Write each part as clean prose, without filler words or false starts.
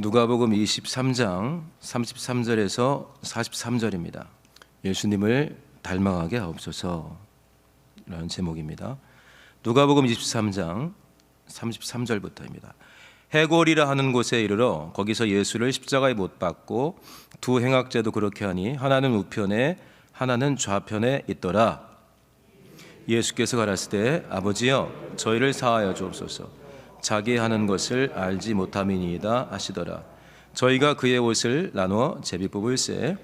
누가복음 23장 33절에서 43절입니다. 예수님을 닮아가게 하옵소서 라는 제목입니다. 누가복음 23장 33절부터입니다. 해골이라 하는 곳에 이르러 거기서 예수를 십자가에 못 박고 두 행악자도 그렇게 하니 하나는 우편에 하나는 좌편에 있더라. 예수께서 가라사대 아버지여 저희를 사하여 주옵소서. 자기 하는 것을 알지 못함이니이다 하시더라. 저희가 그의 옷을 나누어 제비 뽑을세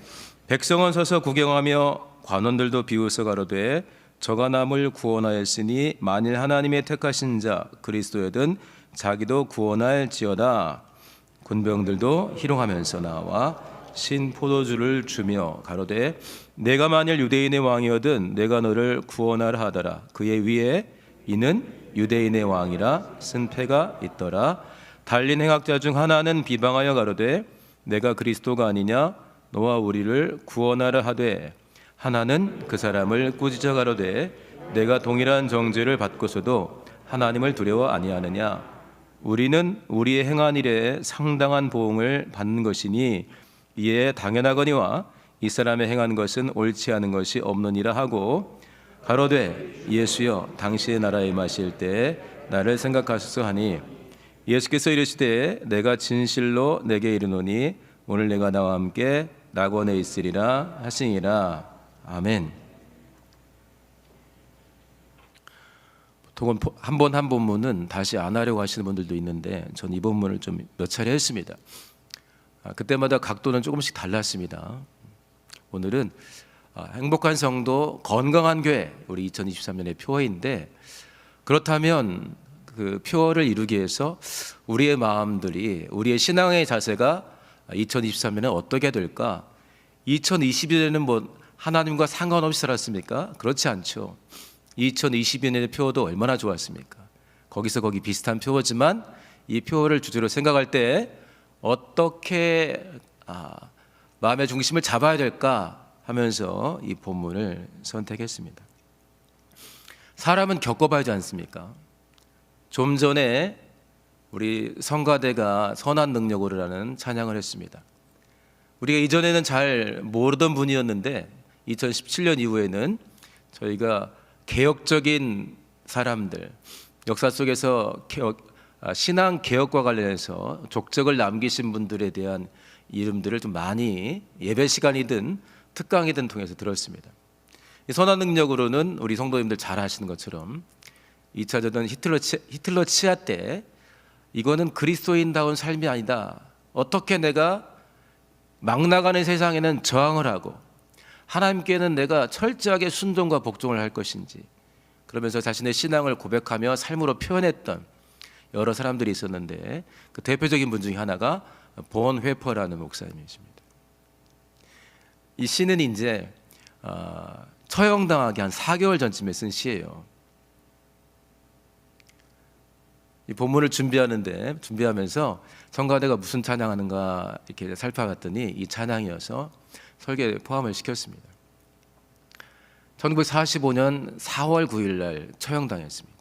백성은 서서 구경하며 관원들도 비웃어 가로되 저가 남을 구원하였으니 만일 하나님의 택하신 자 그리스도여든 자기도 구원할지어다. 군병들도 희롱하면서 나와 신 포도주를 주며 가로되 내가 만일 유대인의 왕이어든 내가 너를 구원하라 하더라. 그의 위에 이는 유대인의 왕이라 쓴 패가 있더라. 달린 행악자 중 하나는 비방하여 가로되 내가 그리스도가 아니냐 너와 우리를 구원하라 하되 하나는 그 사람을 꾸짖어 가로되 내가 동일한 정죄를 받고서도 하나님을 두려워 아니하느냐. 우리는 우리의 행한 일에 상당한 보응을 받는 것이니 이에 당연하거니와 이 사람의 행한 것은 옳지 않은 것이 없느니라 하고 가로되 예수여 당시의 나라에 임하실 때 나를 생각하소서 하니 예수께서 이르시되 내가 진실로 내게 이르노니 오늘 내가 나와 함께 낙원에 있으리라 하시니라. 아멘. 보통은 한 번 한 본문은 다시 안 하려고 하시는 분들도 있는데 전 이 본문을 좀 몇 차례 했습니다. 그때마다 각도는 조금씩 달랐습니다. 오늘은 행복한 성도, 건강한 교회, 우리 2023년의 표어인데 그렇다면 그 표어를 이루기 위해서 우리의 마음들이, 우리의 신앙의 자세가 2023년에 어떻게 될까? 2022년에는 뭐 하나님과 상관없이 살았습니까? 그렇지 않죠. 2022년의 표어도 얼마나 좋았습니까? 거기서 거기 비슷한 표어지만 이 표어를 주제로 생각할 때 어떻게 마음의 중심을 잡아야 될까 하면서 이 본문을 선택했습니다. 사람은 겪어봐야지 않습니까? 좀 전에 우리 성가대가 선한 능력으로라는 찬양을 했습니다. 우리가 이전에는 잘 모르던 분이었는데 2017년 이후에는 저희가 개혁적인 사람들, 역사 속에서 신앙 개혁과 관련해서 족적을 남기신 분들에 대한 이름들을 좀 많이 예배 시간이든 특강이든 통해서 들었습니다. 이 선한 능력으로는 우리 성도님들 잘 아시는 것처럼 2차 대전 히틀러 치하 때 이거는 그리스도인다운 삶이 아니다. 어떻게 내가 막 나가는 세상에는 저항을 하고 하나님께는 내가 철저하게 순종과 복종을 할 것인지 그러면서 자신의 신앙을 고백하며 삶으로 표현했던 여러 사람들이 있었는데 그 대표적인 분 중에 하나가 본 회퍼라는 목사님이십니다. 이 시는 이제 처형당하기 한 4개월 전쯤에 쓴 시예요. 이 본문을 준비하면서 성가대가 무슨 찬양하는가 이렇게 살펴봤더니 이 찬양이어서 설계에 포함을 시켰습니다. 1945년 4월 9일 날 처형당했습니다.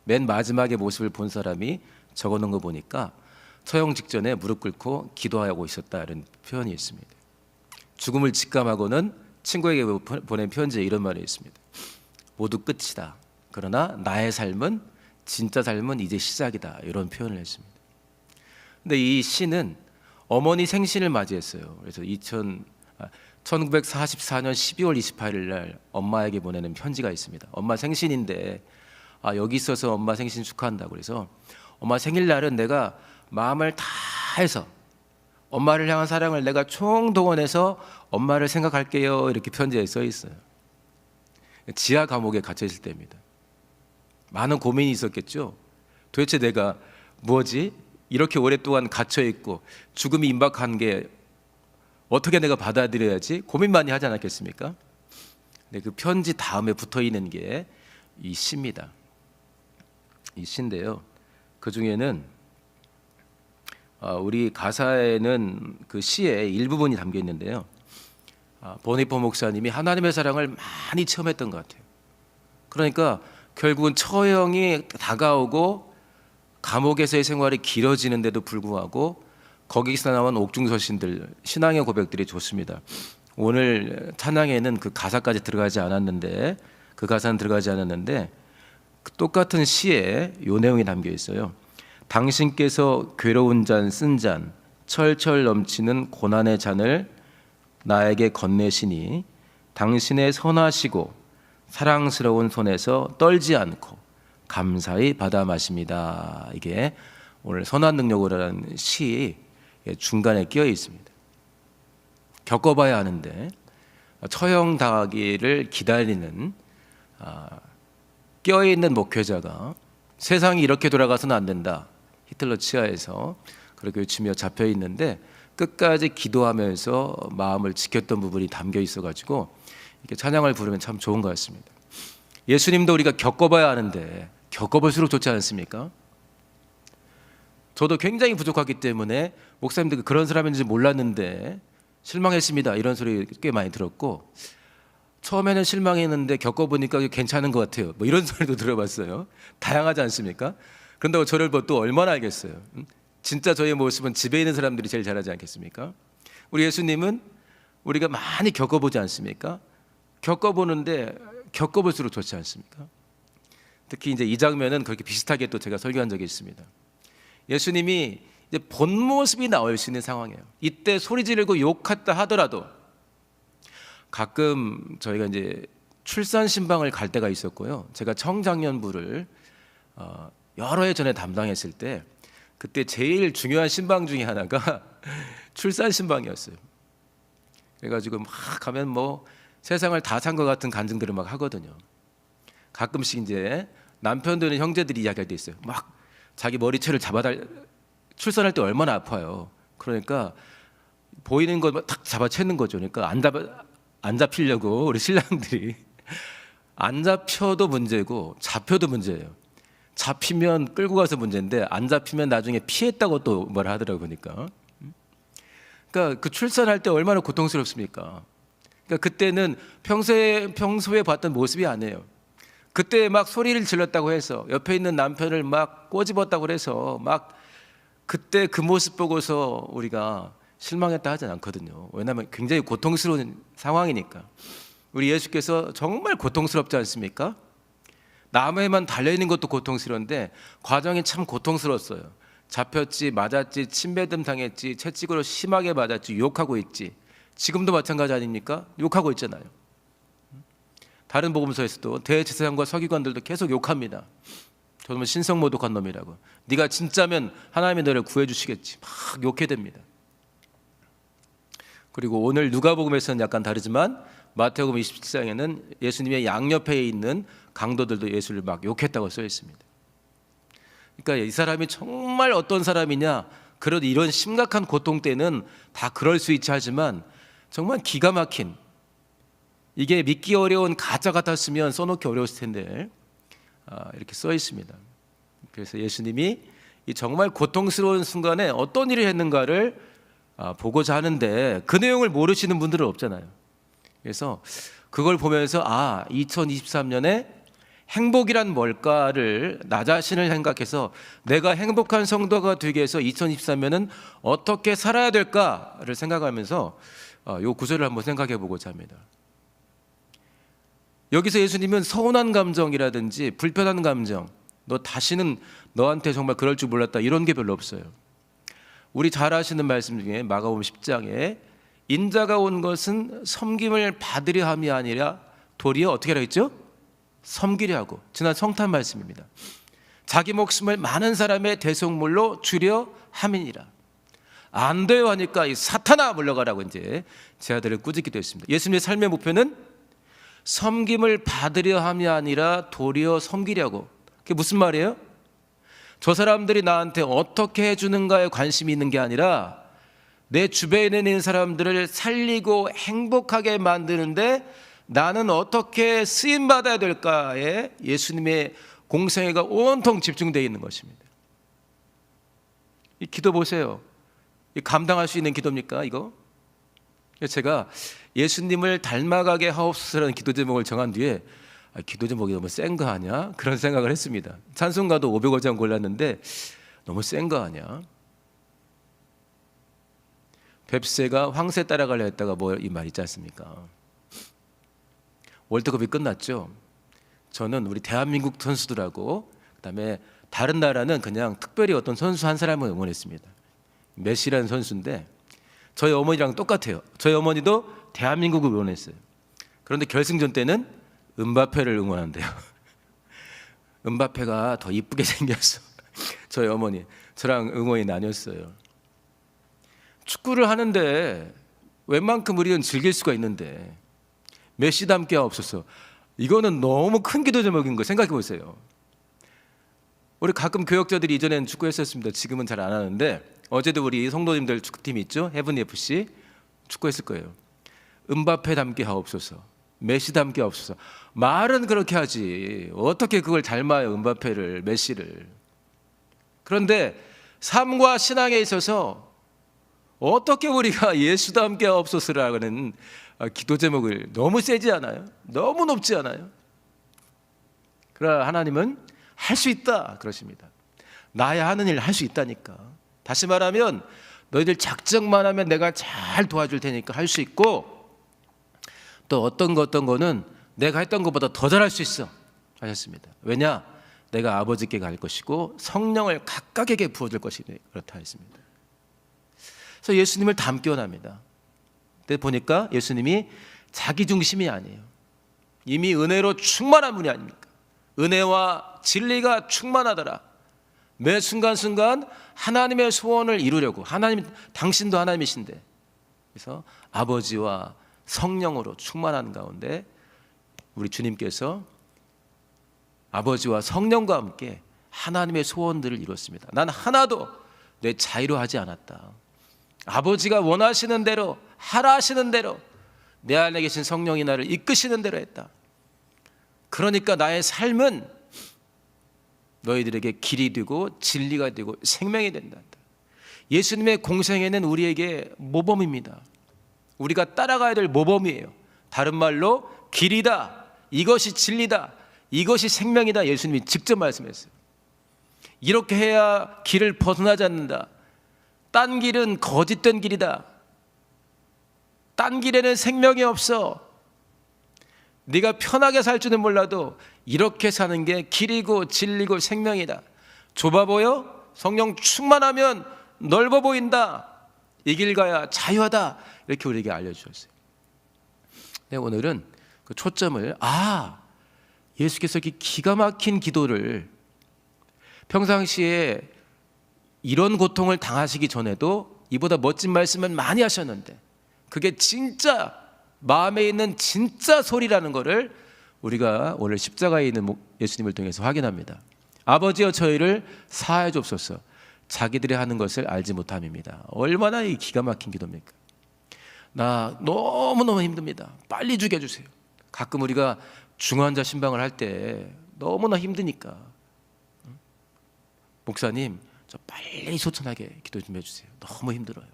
맨 마지막에 모습을 본 사람이 적어놓은 거 보니까 처형 직전에 무릎 꿇고 기도하고 있었다 이런 표현이 있습니다. 죽음을 직감하고는 친구에게 보낸 편지에 이런 말이 있습니다. 모두 끝이다. 그러나 나의 삶은 진짜 삶은 이제 시작이다. 이런 표현을 했습니다. 근데 이 시는 어머니 생신을 맞이했어요. 그래서 1944년 12월 28일 날 엄마에게 보내는 편지가 있습니다. 엄마 생신인데 여기 있어서 엄마 생신 축하한다고 그래서 엄마 생일날은 내가 마음을 다해서 엄마를 향한 사랑을 내가 총동원해서 엄마를 생각할게요. 이렇게 편지에 써 있어요. 지하 감옥에 갇혀 있을 때입니다. 많은 고민이 있었겠죠. 도대체 내가 뭐지? 이렇게 오랫동안 갇혀 있고 죽음이 임박한 게 어떻게 내가 받아들여야지? 고민 많이 하지 않았겠습니까? 근데 그 편지 다음에 붙어 있는 게 이 시입니다. 이 시인데요. 그 중에는 우리 가사에는 그 시의 일부분이 담겨 있는데요. 보니퍼 목사님이 하나님의 사랑을 많이 체험했던 것 같아요. 그러니까 결국은 처형이 다가오고 감옥에서의 생활이 길어지는데도 불구하고 거기서 나온 옥중서신들, 신앙의 고백들이 좋습니다. 오늘 찬양에는 그 가사까지 들어가지 않았는데, 그 가사는 들어가지 않았는데 똑같은 시에 요 내용이 담겨 있어요. 당신께서 괴로운 잔 쓴 잔, 철철 넘치는 고난의 잔을 나에게 건네시니 당신의 선하시고 사랑스러운 손에서 떨지 않고 감사히 받아 마십니다. 이게 오늘 선한 능력이라는 시 중간에 끼어 있습니다. 겪어봐야 하는데 처형당하기를 기다리는 껴있는 목회자가 세상이 이렇게 돌아가서는 안 된다, 히틀러 치하에서 그렇게 외치며 잡혀 있는데 끝까지 기도하면서 마음을 지켰던 부분이 담겨 있어가지고 이렇게 찬양을 부르면 참 좋은 것 같습니다. 예수님도 우리가 겪어봐야 하는데 겪어볼수록 좋지 않습니까? 저도 굉장히 부족하기 때문에 목사님들 그런 사람인지 몰랐는데 실망했습니다, 이런 소리 꽤 많이 들었고, 처음에는 실망했는데 겪어보니까 괜찮은 것 같아요, 뭐 이런 소리도 들어봤어요. 다양하지 않습니까? 그런다고 저를 또 얼마나 알겠어요? 진짜 저의 모습은 집에 있는 사람들이 제일 잘하지 않겠습니까? 우리 예수님은 우리가 많이 겪어보지 않습니까? 겪어보는데 겪어볼수록 좋지 않습니까? 특히 이제 이 장면은 그렇게 비슷하게 또 제가 설교한 적이 있습니다. 예수님이 이제 본 모습이 나올 수 있는 상황이에요. 이때 소리 지르고 욕했다 하더라도 가끔 저희가 이제 출산 신방을 갈 때가 있었고요. 제가 청장년부를 여러 해 전에 담당했을 때 그때 제일 중요한 신방 중에 하나가 출산 신방이었어요. 그래가지고 막 가면 뭐 세상을 다 산 것 같은 간증들을 막 하거든요. 가끔씩 이제 남편 되는 형제들이 이야기할 때 있어요. 막 자기 머리채를 출산할 때 얼마나 아파요. 그러니까 보이는 거 탁 잡아채는 거죠. 그러니까 안 잡히려고 우리 신랑들이 안 잡혀도 문제고 잡혀도 문제예요. 잡히면 끌고 가서 문제인데 안 잡히면 나중에 피했다고 또 뭐라 하더라고요. 그러니까 그 출산할 때 얼마나 고통스럽습니까? 그러니까 그때는 평소에 봤던 모습이 아니에요. 그때 막 소리를 질렀다고 해서 옆에 있는 남편을 막 꼬집었다고 해서 막 그때 그 모습 보고서 우리가 실망했다 하진 않거든요. 왜냐하면 굉장히 고통스러운 상황이니까. 우리 예수께서 정말 고통스럽지 않습니까? 나무에만 달려있는 것도 고통스러운데 과정이 참 고통스러웠어요. 잡혔지, 맞았지, 침뱉음 당했지, 채찍으로 심하게 맞았지, 욕하고 있지. 지금도 마찬가지 아닙니까? 욕하고 있잖아요. 다른 복음서에서도 대제사장과 서기관들도 계속 욕합니다. 저는 신성모독한 놈이라고. 네가 진짜면 하나님이 너를 구해주시겠지. 막 욕해댑니다. 그리고 오늘 누가복음에서는 약간 다르지만 마태복음 27장에는 예수님의 양옆에 있는 강도들도 예수를 막 욕했다고 써 있습니다. 그러니까 이 사람이 정말 어떤 사람이냐, 이런 심각한 고통 때는 다 그럴 수 있지 하지만 정말 기가 막힌, 이게 믿기 어려운 가짜 같았으면 써놓기 어려웠을 텐데 이렇게 써 있습니다. 그래서 예수님이 이 정말 고통스러운 순간에 어떤 일을 했는가를 보고자 하는데 그 내용을 모르시는 분들은 없잖아요. 그래서 그걸 보면서 2023년에 행복이란 뭘까를 나 자신을 생각해서 내가 행복한 성도가 되기 위해서 2023년은 어떻게 살아야 될까를 생각하면서 이 구절을 한번 생각해 보고자 합니다. 여기서 예수님은 서운한 감정이라든지 불편한 감정, 너 다시는 너한테 정말 그럴 줄 몰랐다, 이런 게 별로 없어요. 우리 잘 아시는 말씀 중에 마가복음 10장에 인자가 온 것은 섬김을 받으려 함이 아니라 도리어 어떻게 하라 했죠? 섬기려 하고. 지난 성탄 말씀입니다. 자기 목숨을 많은 사람의 대속물로 주려 함이니라. 안 돼요 하니까 이 사탄아 물러가라고 이제 제 아들을 꾸짖기도 했습니다. 예수님의 삶의 목표는 섬김을 받으려 함이 아니라 도리어 섬기려고. 그게 무슨 말이에요? 저 사람들이 나한테 어떻게 해주는가에 관심이 있는 게 아니라 내 주변에 있는 사람들을 살리고 행복하게 만드는데 나는 어떻게 쓰임받아야 될까에 예수님의 공생애가 온통 집중되어 있는 것입니다. 이 기도 보세요. 이 감당할 수 있는 기도입니까 이거? 제가 예수님을 닮아가게 하옵소서라는 기도 제목을 정한 뒤에 기도 제목이 너무 센 거 아니야? 그런 생각을 했습니다. 찬송가도 500어장 골랐는데 너무 센 거 아니야? 뱁새가 황새 따라가려 했다가 뭐 이 말 있지 않습니까? 월드컵이 끝났죠. 저는 우리 대한민국 선수들하고 그다음에 다른 나라는 그냥 특별히 어떤 선수 한 사람을 응원했습니다. 메시라는 선수인데 저희 어머니랑 똑같아요. 저희 어머니도 대한민국을 응원했어요. 그런데 결승전 때는 음바페를 응원한대요. 음바페가 더 이쁘게 생겼어. 저희 어머니 저랑 응원이 나뉘었어요. 축구를 하는데 웬만큼 우리는 즐길 수가 있는데 메시도 함께 하옵소서. 이거는 너무 큰 기도 제목인 거 생각해 보세요. 우리 가끔 교역자들이 이전에는 축구했었습니다. 지금은 잘 안 하는데 어제도 우리 성도님들 축구팀이 있죠. 헤븐 FC 축구했을 거예요. 음바페 닮게 하옵소서. 메시 닮게 하옵소서. 말은 그렇게 하지 어떻게 그걸 닮아요, 음바페를, 메시를. 그런데 삶과 신앙에 있어서 어떻게 우리가 예수 닮게 하옵소서라는 기도 제목을 너무 세지 않아요? 너무 높지 않아요? 그러나 하나님은 할 수 있다 그러십니다. 나야 하는 일 할 수 있다니까. 다시 말하면 너희들 작정만 하면 내가 잘 도와줄 테니까 할 수 있고, 또 어떤 거는 내가 했던 것보다 더 잘할 수 있어 하셨습니다. 왜냐? 내가 아버지께 갈 것이고 성령을 각각에게 부어줄 것이니 그렇다 했습니다. 그래서 예수님을 닮기 원합니다. 근데 보니까 예수님이 자기 중심이 아니에요. 이미 은혜로 충만한 분이 아닙니까? 은혜와 진리가 충만하더라. 매 순간순간 하나님의 소원을 이루려고. 하나님, 당신도 하나님이신데, 그래서 아버지와 성령으로 충만한 가운데 우리 주님께서 아버지와 성령과 함께 하나님의 소원들을 이뤘습니다. 난 하나도 내 자유로 하지 않았다. 아버지가 원하시는 대로, 하라 하시는 대로, 내 안에 계신 성령이 나를 이끄시는 대로 했다. 그러니까 나의 삶은 너희들에게 길이 되고 진리가 되고 생명이 된다. 예수님의 공생애는 우리에게 모범입니다. 우리가 따라가야 될 모범이에요. 다른 말로 길이다, 이것이 진리다, 이것이 생명이다. 예수님이 직접 말씀했어요. 이렇게 해야 길을 벗어나지 않는다. 딴 길은 거짓된 길이다. 딴 길에는 생명이 없어. 네가 편하게 살 줄은 몰라도 이렇게 사는 게 길이고 진리고 생명이다. 좁아 보여? 성령 충만하면 넓어 보인다. 이 길 가야 자유하다. 이렇게 우리에게 알려주셨어요. 네, 오늘은 그 초점을 예수께서 이 기가 막힌 기도를 평상시에 이런 고통을 당하시기 전에도 이보다 멋진 말씀은 많이 하셨는데 그게 진짜 마음에 있는 진짜 소리라는 것을 우리가 오늘 십자가에 있는 예수님을 통해서 확인합니다. 아버지여 저희를 사하여 주옵소서. 자기들이 하는 것을 알지 못함입니다. 얼마나 이 기가 막힌 기도입니까? 나 너무너무 힘듭니다. 빨리 죽여주세요. 가끔 우리가 중환자 신방을 할 때 너무나 힘드니까 목사님 저 빨리 소천하게 기도 좀 해주세요. 너무 힘들어요.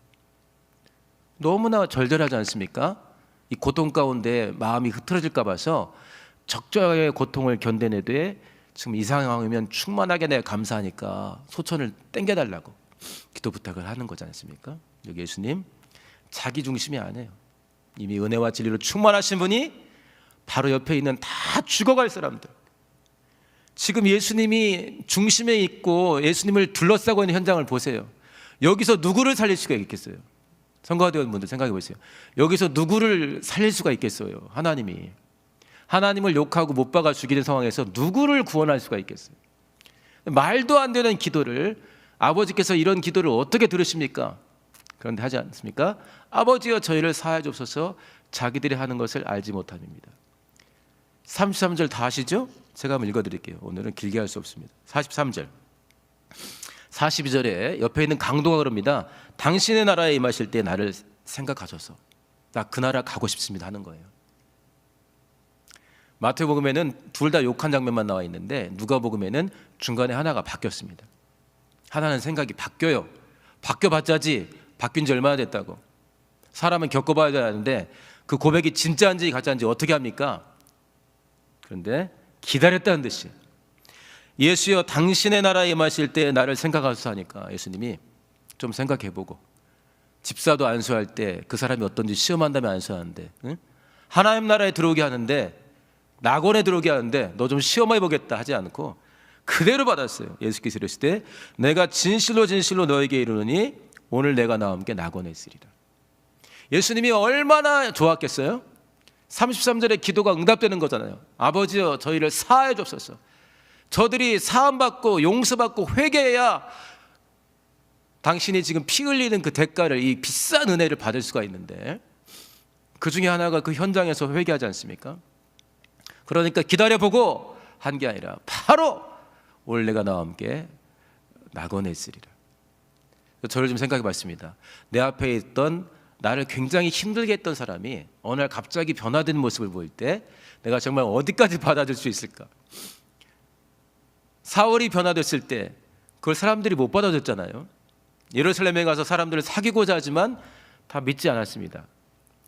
너무나 절절하지 않습니까? 이 고통 가운데 마음이 흐트러질까 봐서 적절하게 고통을 견뎌내되 지금 이 상황이면 충만하게 내가 감사하니까 소천을 땡겨달라고 기도 부탁을 하는 거지 않습니까? 여기 예수님 자기 중심이 아니에요. 이미 은혜와 진리로 충만하신 분이 바로 옆에 있는 다 죽어갈 사람들, 지금 예수님이 중심에 있고 예수님을 둘러싸고 있는 현장을 보세요. 여기서 누구를 살릴 수가 있겠어요? 성가대원 분들 생각해 보세요. 여기서 누구를 살릴 수가 있겠어요? 하나님이. 하나님을 욕하고 못 박아 죽이는 상황에서 누구를 구원할 수가 있겠어요? 말도 안 되는 기도를 아버지께서 이런 기도를 어떻게 들으십니까? 그런데 하지 않습니까? 아버지여 저희를 사하여 주옵소서. 자기들이 하는 것을 알지 못함입니다. 33절 다 아시죠? 제가 한번 읽어드릴게요. 오늘은 길게 할 수 없습니다. 43절 42절에 옆에 있는 강도가 그럽니다. 당신의 나라에 임하실 때 나를 생각하셔서 나 그 나라 가고 싶습니다 하는 거예요. 마태복음에는 둘 다 욕한 장면만 나와 있는데 누가복음에는 중간에 하나가 바뀌었습니다. 하나는 생각이 바뀌어요. 바뀌어봤자지 바뀐 지 얼마나 됐다고. 사람은 겪어봐야 되는데 그 고백이 진짜인지 가짜인지 어떻게 합니까? 그런데 기다렸다는 듯이 예수여 당신의 나라에 임하실 때 나를 생각하소서 하니까 예수님이 좀 생각해보고 집사도 안수할 때 그 사람이 어떤지 시험한다면 안수하는데, 응? 하나님 나라에 들어오게 하는데, 낙원에 들어오게 하는데 너 좀 시험해 보겠다 하지 않고 그대로 받았어요. 예수께서 이르시되 내가 진실로 진실로 너에게 이르노니 오늘 내가 나와 함께 낙원에 있으리라. 예수님이 얼마나 좋았겠어요? 33절에 기도가 응답되는 거잖아요. 아버지여 저희를 사하여 줍소서. 저들이 사함받고 용서받고 회개해야 당신이 지금 피 흘리는 그 대가를, 이 비싼 은혜를 받을 수가 있는데, 그 중에 하나가 그 현장에서 회개하지 않습니까? 그러니까 기다려보고 한 게 아니라 바로 오늘 내가 나와 함께 낙원에 있으리라. 저를 좀 생각해 봤습니다. 내 앞에 있던 나를 굉장히 힘들게 했던 사람이 어느 날 갑자기 변화된 모습을 보일 때 내가 정말 어디까지 받아줄 수 있을까? 사울이 변화됐을 때 그걸 사람들이 못 받아줬잖아요. 예루살렘에 가서 사람들을 사귀고자 하지만 다 믿지 않았습니다.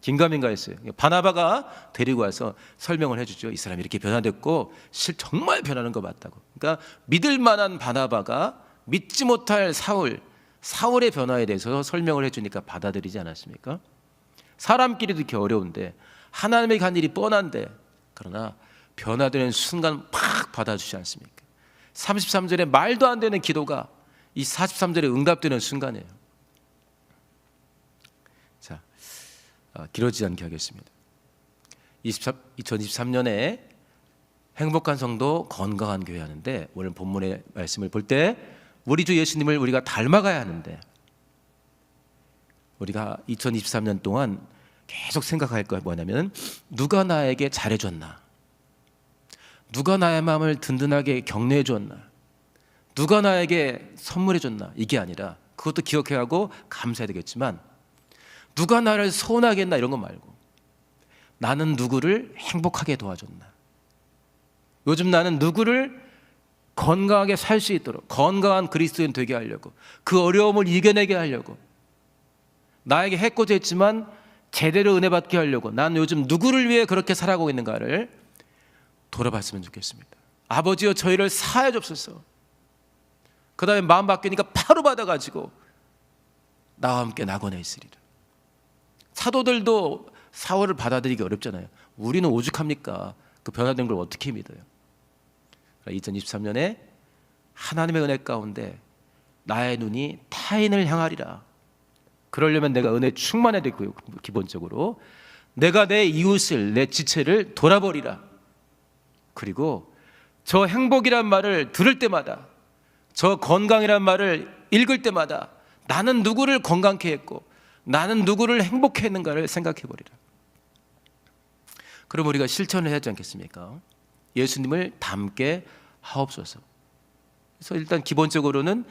긴가민가 했어요. 바나바가 데리고 와서 설명을 해주죠. 이 사람이 이렇게 변화됐고 정말 변하는 거 맞다고. 그러니까 믿을 만한 바나바가 믿지 못할 사울의 변화에 대해서 설명을 해주니까 받아들이지 않았습니까? 사람끼리도 이렇게 어려운데, 하나님의 간 일이 뻔한데, 그러나 변화되는 순간 팍 받아주지 않습니까? 33절에 말도 안 되는 기도가 이 43절에 응답되는 순간이에요. 자, 길어지지 않게 하겠습니다. 2023년에 행복한 성도 건강한 교회 하는데, 오늘 본문의 말씀을 볼 때 우리 주 예수님을 우리가 닮아가야 하는데, 우리가 2023년 동안 계속 생각할 거 뭐냐면, 누가 나에게 잘해줬나, 누가 나의 마음을 든든하게 격려해 줬나, 누가 나에게 선물해 줬나, 이게 아니라, 그것도 기억해야 하고 감사해야 되겠지만, 누가 나를 서운하게 했나 이런 거 말고, 나는 누구를 행복하게 도와줬나, 요즘 나는 누구를 건강하게 살 수 있도록, 건강한 그리스도인 되게 하려고, 그 어려움을 이겨내게 하려고, 나에게 해코지 했지만 제대로 은혜 받게 하려고 난 요즘 누구를 위해 그렇게 살아가고 있는가를 돌아봤으면 좋겠습니다. 아버지여 저희를 사하여 줍소서. 그 다음에 마음 바뀌니까 바로 받아가지고 나와 함께 낙원에 있으리라. 사도들도 사울을 받아들이기 어렵잖아요. 우리는 오죽합니까? 그 변화된 걸 어떻게 믿어요? 2023년에 하나님의 은혜 가운데 나의 눈이 타인을 향하리라. 그러려면 내가 은혜 충만해야 되고요. 기본적으로 내가 내 이웃을, 내 지체를 돌아버리라. 그리고 저 행복이란 말을 들을 때마다, 저 건강이란 말을 읽을 때마다 나는 누구를 건강케 했고 나는 누구를 행복케 했는가를 생각해 버리라. 그럼 우리가 실천을 해야 하지 않겠습니까? 예수님을 닮게 하옵소서. 그래서 일단 기본적으로는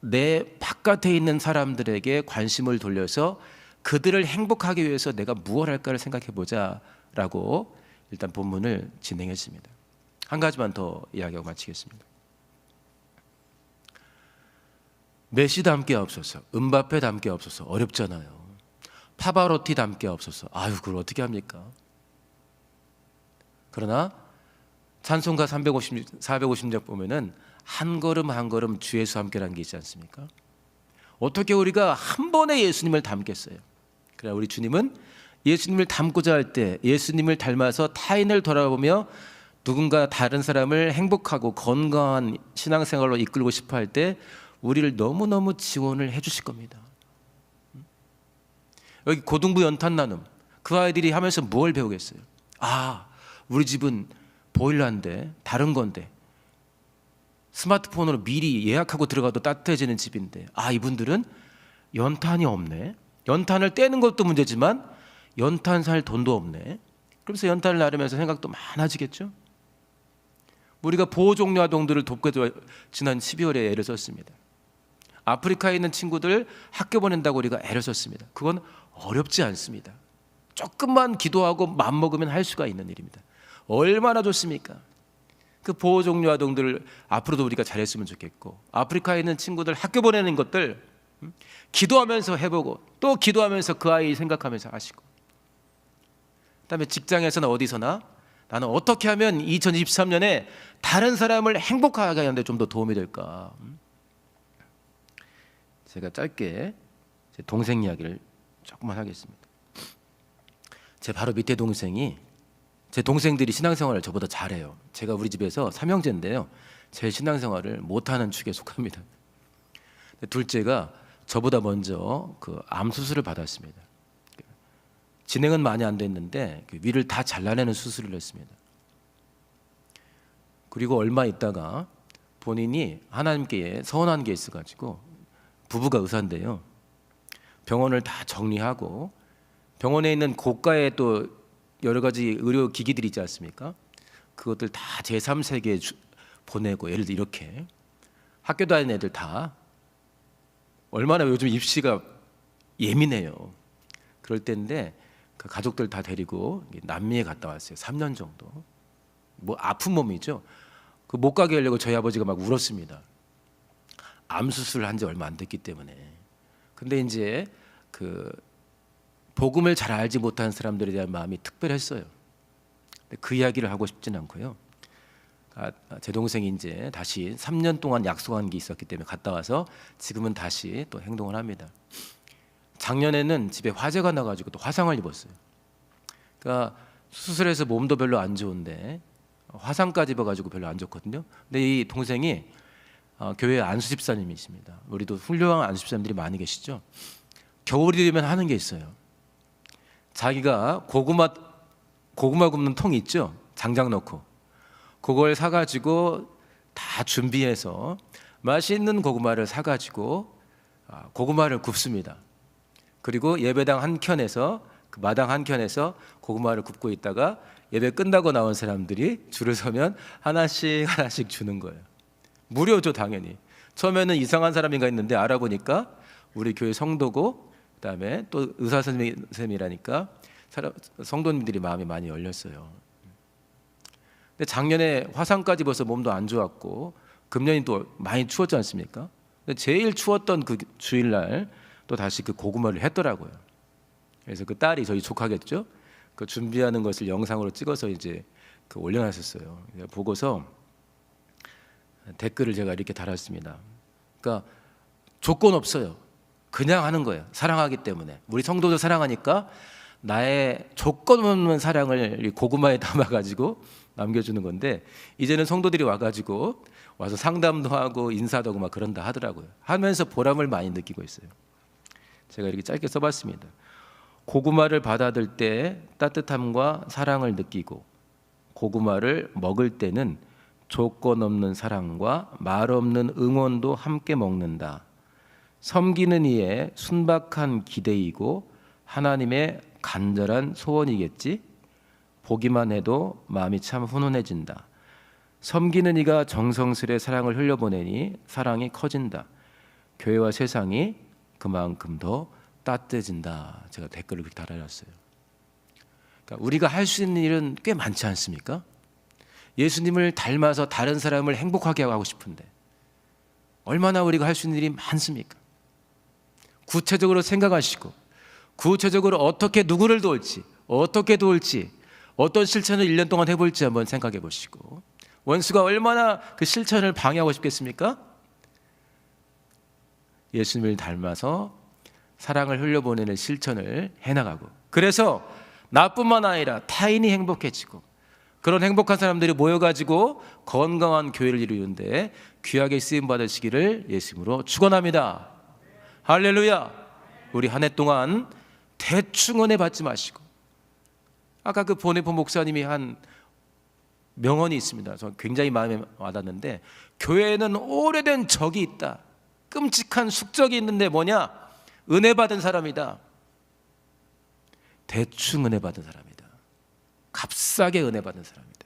내 바깥에 있는 사람들에게 관심을 돌려서 그들을 행복하기 위해서 내가 무엇을 할까를 생각해 보자라고 일단 본문을 진행했습니다. 한 가지만 더 이야기하고 마치겠습니다. 메시 닮게 하옵소서, 음바페 닮게 하옵소서. 어렵잖아요. 파바로티 닮게 하옵소서. 아유, 그걸 어떻게 합니까? 그러나 찬송가 450장 보면은 한 걸음 한 걸음 주 예수 함께라는 게 있지 않습니까? 어떻게 우리가 한 번에 예수님을 닮겠어요? 그래, 우리 주님은 예수님을 닮고자 할 때, 예수님을 닮아서 타인을 돌아보며 누군가 다른 사람을 행복하고 건강한 신앙생활로 이끌고 싶어 할 때 우리를 너무너무 지원을 해 주실 겁니다. 여기 고등부 연탄 나눔, 그 아이들이 하면서 뭘 배우겠어요? 아, 우리 집은 보일러인데, 다른 건데 스마트폰으로 미리 예약하고 들어가도 따뜻해지는 집인데, 아, 이분들은 연탄이 없네. 연탄을 떼는 것도 문제지만 연탄 살 돈도 없네. 그러면서 연탄을 나르면서 생각도 많아지겠죠. 우리가 보호종료 아동들을 돕고 지난 12월에 애를 썼습니다. 아프리카에 있는 친구들 학교 보낸다고 우리가 애를 썼습니다. 그건 어렵지 않습니다. 조금만 기도하고 마음먹으면 할 수가 있는 일입니다. 얼마나 좋습니까? 그 보호종료 아동들 앞으로도 우리가 잘했으면 좋겠고, 아프리카에 있는 친구들 학교 보내는 것들 기도하면서 해보고, 또 기도하면서 그 아이 생각하면서 하시고, 그다음에 직장에서나 어디서나 나는 어떻게 하면 2023년에 다른 사람을 행복하게 하는데 좀 더 도움이 될까? 제가 짧게 제 동생 이야기를 조금만 하겠습니다. 제 바로 밑에 동생이, 제 동생들이 신앙생활을 저보다 잘해요. 제가 우리 집에서 삼형제인데요, 제 신앙생활을 못하는 축에 속합니다. 둘째가 저보다 먼저 그 암 수술을 받았습니다. 진행은 많이 안 됐는데 그 위를 다 잘라내는 수술을 했습니다. 그리고 얼마 있다가 본인이 하나님께 서운한 게 있어가지고, 부부가 의사인데요, 병원을 다 정리하고 병원에 있는 고가의 또 여러 가지 의료 기기들이 있지 않습니까? 그것들 다 제3세계에 보내고, 예를 들어 이렇게 학교 다니는 애들 다, 얼마나 요즘 입시가 예민해요. 그럴 때인데 그 가족들 다 데리고 남미에 갔다 왔어요. 3년 정도. 뭐 아픈 몸이죠. 그 못 가게 하려고 저희 아버지가 막 울었습니다. 암 수술을 한 지 얼마 안 됐기 때문에. 근데 이제 그 복음을 잘 알지 못한 사람들에 대한 마음이 특별했어요. 그 이야기를 하고 싶진 않고요. 제 동생이 이제 다시 3년 동안 약속한 게 있었기 때문에 갔다 와서 지금은 다시 또 행동을 합니다. 작년에는 집에 화재가 나가지고 또 화상을 입었어요. 그러니까 수술해서 몸도 별로 안 좋은데 화상까지 입어가지고 별로 안 좋거든요. 근데 이 동생이 교회 안수 집사님이십니다. 우리도 훌륭한 안수 집사님들이 많이 계시죠. 겨울이 되면 하는 게 있어요. 자기가 고구마 굽는 통 있죠, 장작 넣고, 그걸 사가지고 다 준비해서 맛있는 고구마를 사가지고 고구마를 굽습니다. 그리고 예배당 한 켠에서, 그 마당 한 켠에서 고구마를 굽고 있다가 예배 끝나고 나온 사람들이 줄을 서면 하나씩 하나씩 주는 거예요. 무료죠, 당연히. 처음에는 이상한 사람인가 했는데 알아보니까 우리 교회 성도고, 그다음에 또 의사 선생님이라니까 성도님들이 마음이 많이 열렸어요. 근데 작년에 화상까지 입어서 몸도 안 좋았고, 금년이 또 많이 추웠지 않습니까? 근데 제일 추웠던 그 주일날 또 다시 그 고구마를 했더라고요. 그래서 그 딸이, 저희 조카겠죠, 그 준비하는 것을 영상으로 찍어서 이제 그 올려놨었어요. 보고서 댓글을 제가 이렇게 달았습니다. 그러니까 조건 없어요. 그냥 하는 거예요. 사랑하기 때문에. 우리 성도들 사랑하니까 나의 조건 없는 사랑을 고구마에 담아가지고 남겨주는 건데, 이제는 성도들이 와서 상담도 하고 인사도 하고 막 그런다 하더라고요. 하면서 보람을 많이 느끼고 있어요. 제가 이렇게 짧게 써봤습니다. 고구마를 받아들 때 따뜻함과 사랑을 느끼고, 고구마를 먹을 때는 조건 없는 사랑과 말 없는 응원도 함께 먹는다. 섬기는 이의 순박한 기대이고 하나님의 간절한 소원이겠지. 보기만 해도 마음이 참 훈훈해진다. 섬기는 이가 정성스레 사랑을 흘려보내니 사랑이 커진다. 교회와 세상이 그만큼 더 따뜻해진다. 제가 댓글을 그렇게 달아놨어요. 그러니까 우리가 할 수 있는 일은 꽤 많지 않습니까? 예수님을 닮아서 다른 사람을 행복하게 하고 싶은데 얼마나 우리가 할 수 있는 일이 많습니까? 구체적으로 생각하시고, 구체적으로 어떻게 누구를 도울지, 어떻게 도울지, 어떤 실천을 1년 동안 해볼지 한번 생각해 보시고, 원수가 얼마나 그 실천을 방해하고 싶겠습니까? 예수님을 닮아서 사랑을 흘려보내는 실천을 해나가고, 그래서 나뿐만 아니라 타인이 행복해지고, 그런 행복한 사람들이 모여가지고 건강한 교회를 이루는데 귀하게 쓰임 받으시기를 예수님으로 축원합니다. 할렐루야. 우리 한 해 동안 대충 은혜 받지 마시고, 아까 그 보네포 목사님이 한 명언이 있습니다. 저 굉장히 마음에 와닿는데, 교회에는 오래된 적이 있다. 끔찍한 숙적이 있는데 뭐냐? 은혜 받은 사람이다. 대충 은혜 받은 사람이다. 값싸게 은혜 받은 사람이다.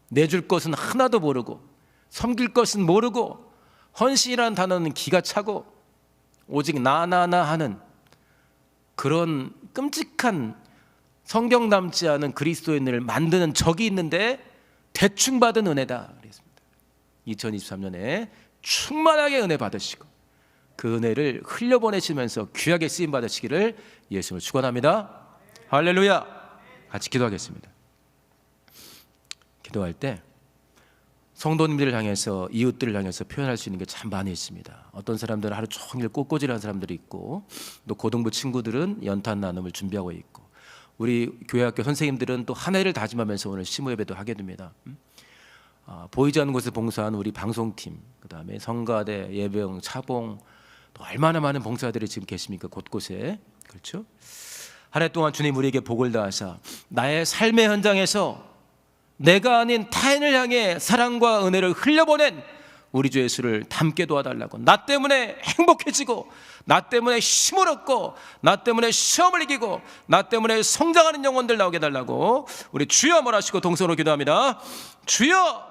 내줄 것은 하나도 모르고, 섬길 것은 모르고, 헌신이라는 단어는 기가 차고 오직 나나나 하는 그런 끔찍한 성경 닮지 않은 그리스도인을 만드는 적이 있는데 대충 받은 은혜다 그랬습니다. 2023년에 충만하게 은혜 받으시고 그 은혜를 흘려보내시면서 귀하게 쓰임 받으시기를 예수님을 축원합니다. 할렐루야. 같이 기도하겠습니다. 기도할 때 성도님들을 향해서, 이웃들을 향해서 표현할 수 있는 게 참 많이 있습니다. 어떤 사람들은 하루 종일 꽃꽂이라는 사람들이 있고, 또 고등부 친구들은 연탄 나눔을 준비하고 있고, 우리 교회학교 선생님들은 또 한 해를 다짐하면서 오늘 시무 예배도 하게 됩니다. 보이지 않는 곳에 봉사하는 우리 방송팀, 그다음에 성가대, 예배영, 차봉, 또 얼마나 많은 봉사들이 지금 계십니까? 곳곳에. 그렇죠? 한 해 동안 주님 우리에게 복을 다하사 나의 삶의 현장에서 내가 아닌 타인을 향해 사랑과 은혜를 흘려보낸 우리 주 예수를 닮게 도와달라고, 나 때문에 행복해지고, 나 때문에 힘을 얻고, 나 때문에 시험을 이기고, 나 때문에 성장하는 영혼들 나오게 해달라고 우리 주여 한번 하시고 동성으로 기도합니다. 주여